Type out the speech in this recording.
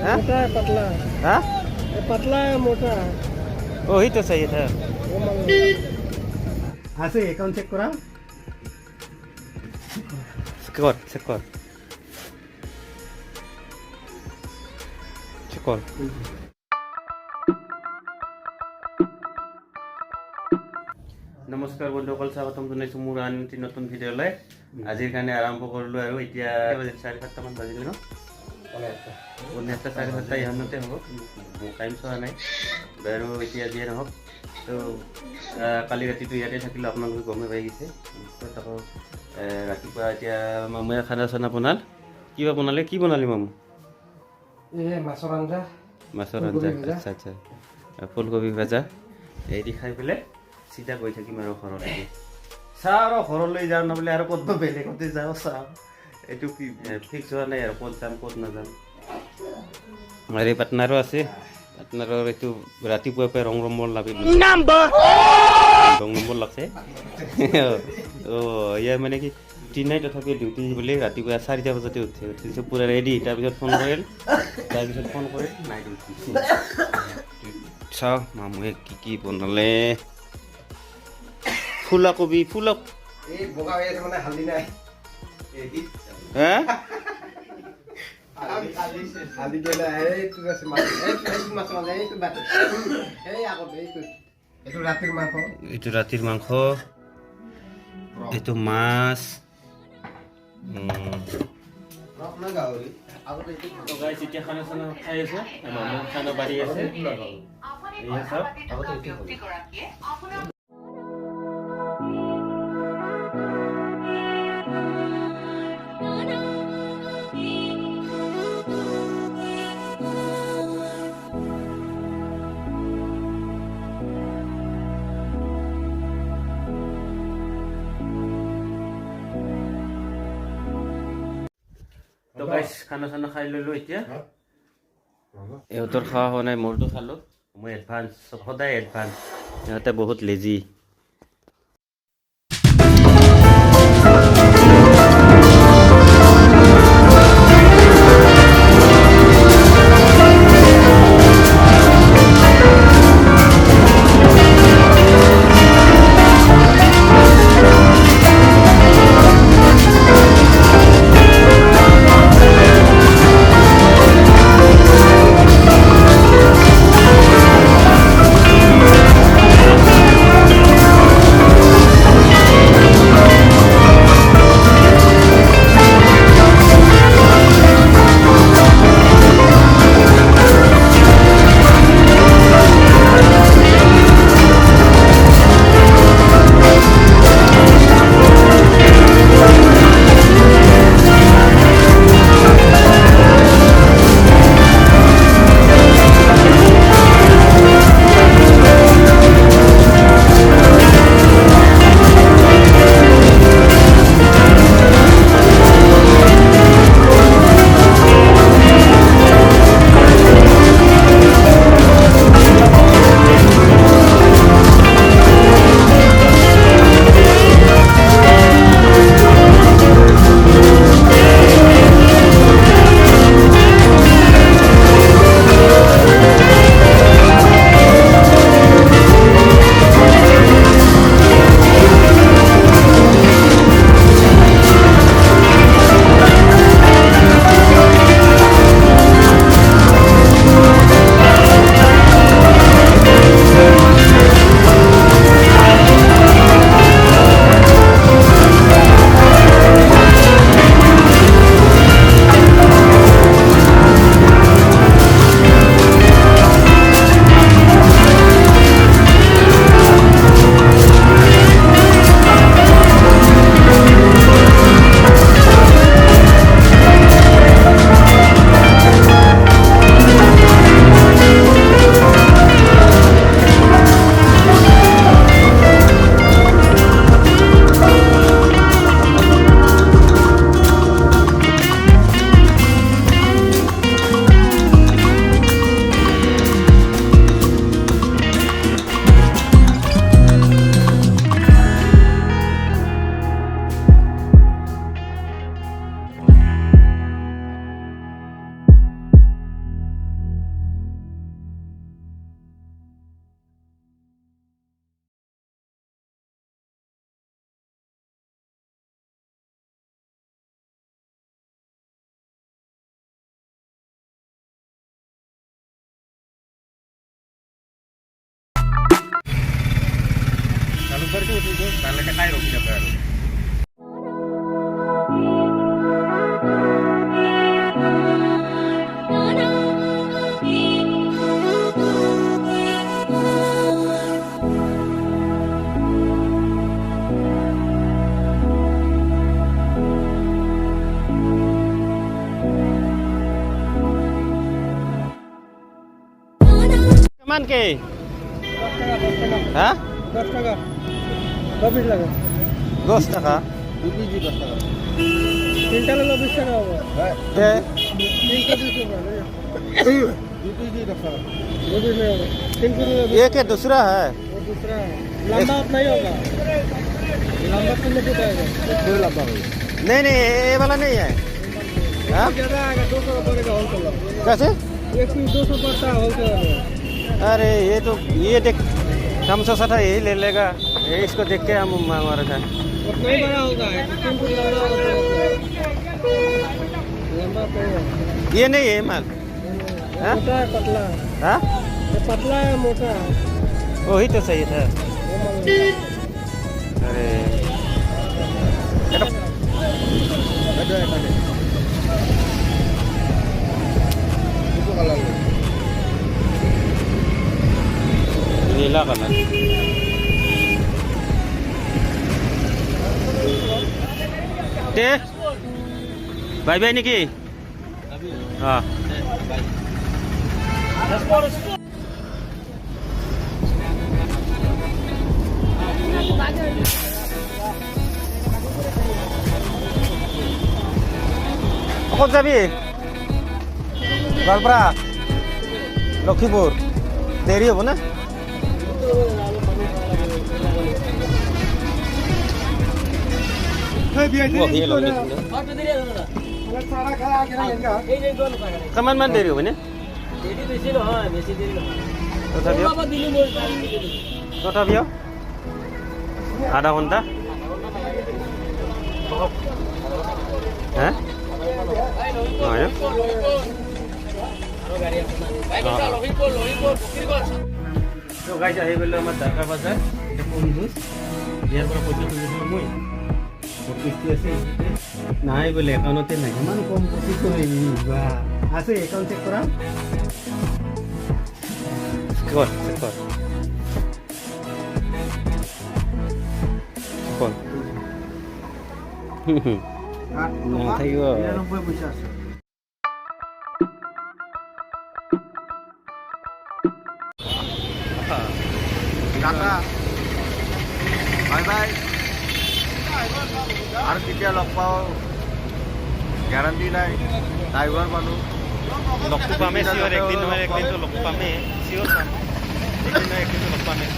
हाँ? मोटा है पतला है, हाँ ये पतला है मोटा है, वही तो चाहिए था वो मंगेगा। हाँ से अकाउंट चेक करा कर चेक कर चेक कर নমস্কাৰ বন্ধুসকল স্বাগতম জনাইছোঁ মোৰ আন এটি নতুন ভিডিঅ'লৈ আজিৰ কাৰণে আৰম্ভ কৰিলোঁ আৰু এতিয়া 7:30 মান বাজিলে ন পৌনে 7:30 ইহঁতে হ'ব টাইম চোৱা নাই বাৰু এতিয়া যিয়ে নহওক তো কালি ৰাতিটো ইয়াতে থাকিলোঁ আপোনালোকে গমে পাই গৈছে আকৌ ৰাতিপুৱা এতিয়া মামুৱে খানা চানা বনাল কিবা বনালে কি বনালি মামু ये माছৰ আঞ্জা মাছৰ আঞ্জা আচ্ছা আচ্ছা ফুলকবি ভাজা এই খাই পেলাই চিধা গৈ থাকিম আৰু ঘৰলৈ চাওঁ আৰু ঘৰলৈ যাওঁ নহ'লে আৰু ক'ত বেলেগতে যাওঁ চাওঁ এইটো কি ফিক্স হোৱা নাই আৰু ক'ত যাম ক'ত নাযাম আৰু এই পাৰ্টনাৰো আছে পাৰ্টনাৰৰ এইটো ৰাতিপুৱাৰ পৰা ৰং নম্বৰ লাগি ৰং নম্বৰ লাগছে ইয়াৰ মানে কি দিনাই তথাপি ডিউটি বুলি ৰাতিপুৱা 4টা বজাতে উঠিছে পূৰা ৰেডি তাৰপিছত ফোন কৰিল নাই ডিউটি চাওঁ মামুৱে কি বনালে ফুলকবি ফুলক এই বগা হৈ আছে মানে হালধি নাই হা হালধি দিলে এইটো আছে মাছ এইটো মাছ মানে এইটো বাটে এই আগত এইটো ৰাতিৰ মাংস এইটো ৰাতিৰ মাংস এইটো মাছ আপোনাৰ গাহৰি আগত এইটো গাইছ এতিয়া খানা চানা খাই আছে মানুহ খানা বাঢ়ি আছে এয়া চাওক আগতে এইটো তো গাইছ খানা চানা খাই ললো এতিয়া ইহঁতৰ খোৱা হোৱা নাই মোৰতো খালোঁ মই এডভান্স সদায় এডভান্স সিহঁতে বহুত লেজি তালৈকে কাই ৰখি থাকে আৰু কিমান কে হা 10 টাকা 20 টাকা 10 টাকা 2 কেজি 10 টাকা 3টা হলো 20 টাকা হবে তে 3 কেজি 2 केजी 10 टाका 2 केजी 3 केजी ये क्या दूसरा है वो दूसरा है लंबा उतना ही होगा ये लंबा तो नहीं आएगा थोड़ा लंबा होगा नहीं नहीं ये वाला नहीं है हाँ ज्यादा आएगा 200 का पड़ेगा होलसेल कैसे एक पीस 200 पड़ता है होलसेल अरे ये तो ये देख हम सोचा था यही ले लेगा ये इसको देख के हम मांग रहा था उतना ही बड़ा होगा 3 फुट लंबा होगा लंबा पड़ेगा ये नहीं है माल हाँ? मोटा है पतला है हाँ ये पतला है मोटा है वही तो सही था अरे नीला कलर ते बाय बाय निकी हाँ ক'ত যাবি গোৱালপাৰা লক্ষীপুৰ দেৰি হ'ব না কিমান মান দেৰি হ'ব নে তথাপিও আধা ঘণ্টা হ্যাঁ গাইছে আহি পেলাই আমাৰ দাকা বাজাৰ ইয়াৰ পৰা পইচা খুজিছিলোঁ মই কিস্তি আছে নাই বোলে একাউণ্টতে নাই ইমান কম পঁচিছ বা আছে একাউণ্ট চেক কৰা কর কর কর না থাকিব 99 পয়সা আছে টাটা বাই বাই আর কেতিয়া লগ পাওঁ গ্যারান্টি নাই ড্রাইভার মানুষ লগটো পামেই চিয়ৰ একদিন নহয় একদিনটো লগ পামেই চিয়ৰ পাম একদিন নহয় একদিনটো লগ পামেই